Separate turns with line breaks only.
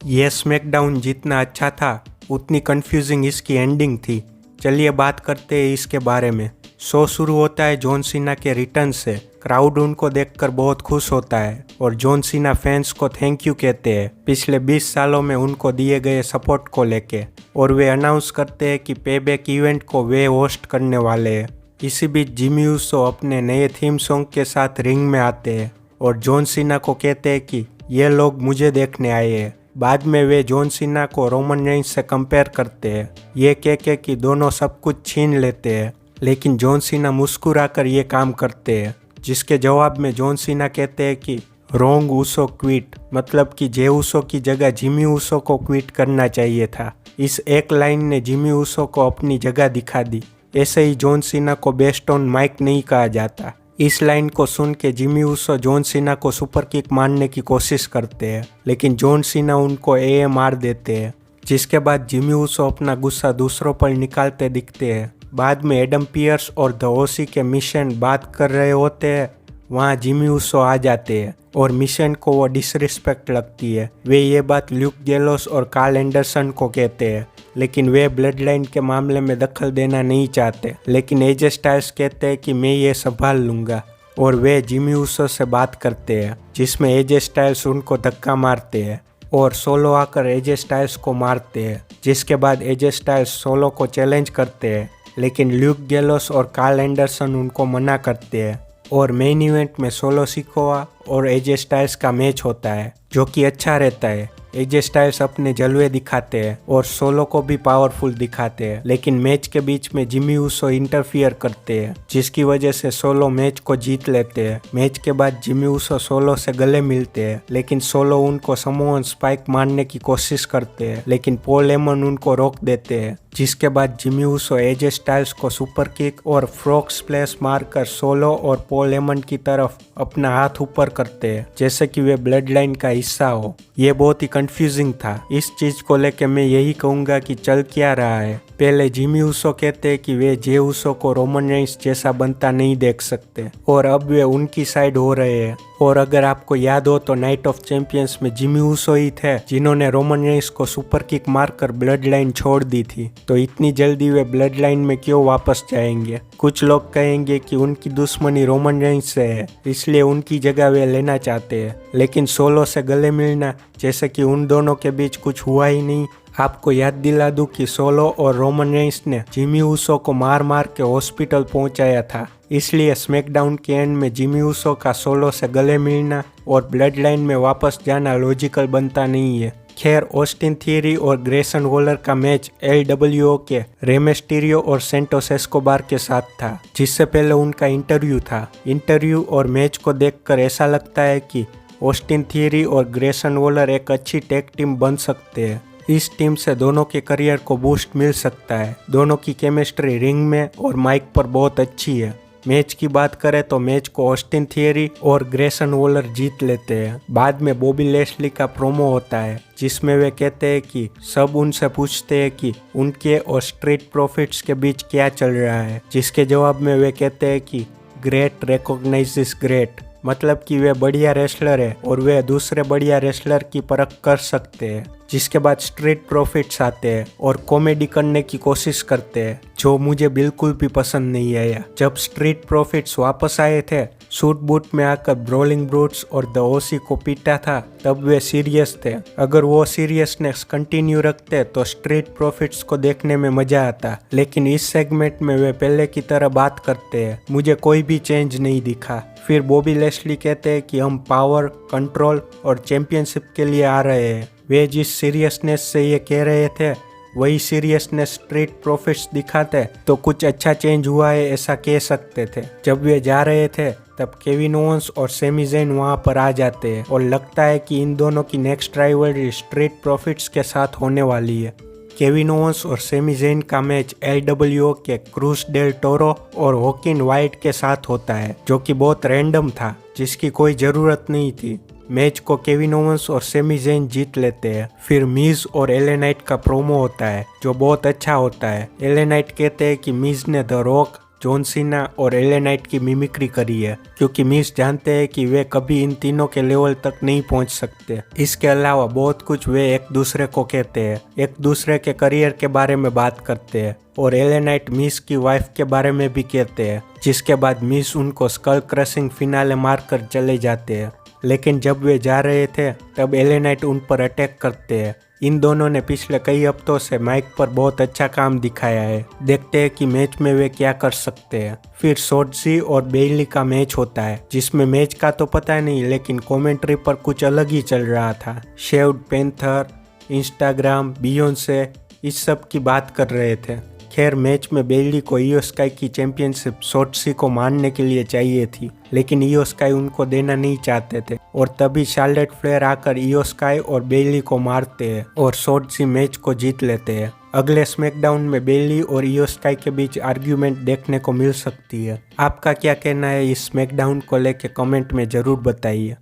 ये स्मैकडाउन जितना अच्छा था उतनी कंफ्यूजिंग इसकी एंडिंग थी। चलिए बात करते हैं इसके बारे में। शो शुरू होता है जॉन सीना के रिटर्न से। क्राउड उनको देखकर बहुत खुश होता है और जॉन सीना फैंस को थैंक यू कहते हैं पिछले 20 सालों में उनको दिए गए सपोर्ट को लेके, और वे अनाउंस करते हैं कि पेबैक इवेंट को वे होस्ट करने वाले हैं। इसी बीच जिमी ऊसो अपने नए थीम सॉन्ग के साथ रिंग में आते हैं और जॉन सीना को कहते हैं कि ये लोग मुझे देखने आए हैं। बाद में वे जॉन सीना को रोमन रेंज से कंपेयर करते हैं, ये कह के कि दोनों सब कुछ छीन लेते हैं, लेकिन जॉन सीना मुस्कुराकर ये काम करते हैं। जिसके जवाब में जॉन सीना कहते हैं कि रोंग ऊसो क्विट, मतलब कि जे ऊसो की जगह जिमी ऊसो को क्विट करना चाहिए था। इस एक लाइन ने जिमी ऊसो को अपनी जगह दिखा दी। ऐसे ही जॉन सीना को बेस्ट ऑन माइक नहीं कहा जाता। इस लाइन को सुन के जिमी ऊसो जॉन सीना को सुपर किक मारने की कोशिश करते हैं, लेकिन जॉन सीना उनको ए मार देते हैं। जिसके बाद जिमी ऊसो अपना गुस्सा दूसरों पर निकालते दिखते हैं। बाद में एडम पियर्स और द ओसी के मिशन बात कर रहे होते हैं, वहाँ जिमी ऊसो आ जाते हैं और मिशन को वो डिसरिस्पेक्ट लगती है। वे ये बात ल्यूक गैलोस और कार्ल एंडरसन को कहते हैं, लेकिन वे ब्लड लाइन के मामले में दखल देना नहीं चाहते। लेकिन एजे स्टाइल्स कहते हैं कि मैं ये संभाल लूँगा, और वे जिमी ऊसो से बात करते हैं, जिसमें एजे स्टाइल्स उनको धक्का मारते हैं और सोलो आकर एजे स्टाइल्स को मारते हैं। जिसके बाद एजे स्टाइल्स सोलो को चैलेंज करते हैं, लेकिन ल्यूक गैलोस और कार्ल एंडरसन उनको मना करते हैं और मेन इवेंट में सोलो सिकोआ और एजे स्टाइल्स का मैच होता है, जो कि अच्छा रहता है। एजे स्टाइल्स अपने जलवे दिखाते हैं और सोलो को भी पावरफुल दिखाते हैं, लेकिन मैच के बीच में जिमी ऊसो इंटरफियर करते हैं, जिसकी वजह से सोलो मैच को जीत लेते हैं। मैच के बाद जिमी ऊसो सोलो से गले मिलते हैं, लेकिन सोलो उनको समोअन स्पाइक मारने की कोशिश करते हैं, लेकिन पॉल एमन उनको रोक देते हैं। जिसके बाद जिमी ऊसो एजे स्टाइल्स को सुपर किक और फ्रॉग स्प्लैश मारकर सोलो और पॉल एमन की तरफ अपना हाथ ऊपर करते हैं, जैसे कि वे ब्लड लाइन का हिस्सा हो। ये बहुत ही कंफ्यूजिंग था। इस चीज को लेकर मैं यही कहूंगा कि चल क्या रहा है। पहले जिमी ऊसो कहते हैं कि वे जे ऊसो को रोमन रेंज जैसा बनता नहीं देख सकते, और अब वे उनकी साइड हो रहे हैं। और अगर आपको याद हो तो नाइट ऑफ चैंपियंस में जिमी ऊसो ही थे जिन्होंने रोमन रेंज को सुपर किक मारकर ब्लड लाइन छोड़ दी थी। तो इतनी जल्दी वे ब्लड लाइन में क्यों वापस जाएंगे? कुछ लोग कहेंगे कि उनकी दुश्मनी रोमन रेंज से है, इसलिए उनकी जगह वे लेना चाहते हैं। लेकिन सोलो से गले मिलना, जैसे कि उन दोनों के बीच कुछ हुआ ही नहीं। आपको याद दिला दूं कि सोलो और रोमन रेंज ने जिमी ऊसो को मार मार के हॉस्पिटल पहुंचाया था, इसलिए स्मैकडाउन के एंड में जिमी ऊसो का सोलो से गले मिलना और ब्लड लाइन में वापस जाना लॉजिकल बनता नहीं है। खैर, ऑस्टिन थियरी और ग्रेसन वॉलर का मैच LWO के रे मिस्टीरियो और सेंटोस एस्कोबार के साथ था, जिससे पहले उनका इंटरव्यू था। इंटरव्यू और मैच को देखकर ऐसा लगता है कि ऑस्टिन थियरी और ग्रेसन वॉलर एक अच्छी टैग टीम बन सकते हैं। इस टीम से दोनों के करियर को बूस्ट मिल सकता है। दोनों की केमिस्ट्री रिंग में और माइक पर बहुत अच्छी है। मैच की बात करें तो मैच को ऑस्टिन थियरी और ग्रेसन वॉलर जीत लेते हैं। बाद में बॉबी लेस्ली का प्रोमो होता है, जिसमें वे कहते हैं कि सब उनसे पूछते हैं कि उनके और स्ट्रीट प्रॉफिट्स के बीच क्या चल रहा है। जिसके जवाब में वे कहते हैं कि ग्रेट रिकॉग्नाइजेस ग्रेट, मतलब कि वे बढ़िया रेसलर है और वे दूसरे बढ़िया रेसलर की परख कर सकते हैं। जिसके बाद स्ट्रीट प्रॉफिट्स आते हैं और कॉमेडी करने की कोशिश करते हैं, जो मुझे बिल्कुल भी पसंद नहीं आया। जब स्ट्रीट प्रॉफिट्स वापस आए थे सूट बूट में आकर ब्रोलिंग ब्रूट्स और द ओसी को पीटा था, तब वे सीरियस थे। अगर वो सीरियसनेस कंटिन्यू रखते तो स्ट्रीट प्रॉफिट्स को देखने में मजा आता, लेकिन इस सेगमेंट में वे पहले की तरह बात करते हैं। मुझे कोई भी चेंज नहीं दिखा। फिर बॉबी लेस्ली कहते हैं कि हम पावर, कंट्रोल और चैंपियनशिप के लिए आ रहे हैं। वे जिस सीरियसनेस से ये कह रहे थे वही सीरियसनेस स्ट्रीट प्रॉफिट्स दिखाते तो कुछ अच्छा चेंज हुआ है ऐसा कह सकते थे। जब वे जा रहे थे तब केविन ओवंस और सेमी ज़ेन वहां पर आ जाते हैं और लगता है कि इन दोनों की नेक्स्ट राइवलरी स्ट्रीट प्रॉफिट्स के साथ होने वाली है। केविन ओवंस और सेमी ज़ेन का मैच LWO के क्रूस डेल टोरो और हॉकिन वाइट के साथ होता है, जो कि बहुत रैंडम था, जिसकी कोई ज़रूरत नहीं थी। मैच को केविन ओवंस और सेमी ज़ेन जीत लेते हैं। फिर मीज और एले नाइट का प्रोमो होता है, जो बहुत अच्छा होता है। एले नाइट कहते हैं कि मीज ने द रॉक, जॉन सीना और एले नाइट की मिमिक्री करी है, क्योंकि मिस जानते हैं कि वे कभी इन तीनों के लेवल तक नहीं पहुंच सकते। इसके अलावा बहुत कुछ वे एक दूसरे को कहते हैं, एक दूसरे के करियर के बारे में बात करते हैं और एले नाइट मिस की वाइफ के बारे में भी कहते हैं, जिसके बाद मिस उनको स्कल क्रशिंग फिनाले मारकर चले जाते हैं। लेकिन जब वे जा रहे थे तब एले नाइट उन पर अटैक करते हैं। इन दोनों ने पिछले कई हफ्तों से माइक पर बहुत अच्छा काम दिखाया है। देखते हैं कि मैच में वे क्या कर सकते हैं। फिर शॉर्ट्जी और बेली का मैच होता है, जिसमें मैच का तो पता नहीं, लेकिन कमेंट्री पर कुछ अलग ही चल रहा था। शेव्ड पैंथर, इंस्टाग्राम, बियोंसे, इस सब की बात कर रहे थे। खैर, मैच में बेली को इयो स्काई की चैंपियनशिप शॉर्ट्जी को मारने के लिए चाहिए थी, लेकिन इयो स्काई उनको देना नहीं चाहते थे और तभी शार्लेट फ्लेयर आकर इयो स्काई और बेली को मारते हैं और शॉर्ट्जी मैच को जीत लेते हैं। अगले स्मैकडाउन में बेली और इयो स्काई के बीच आर्ग्यूमेंट देखने को मिल सकती है। आपका क्या कहना है इस स्मैकडाउन को लेकर कमेंट में जरूर बताइए।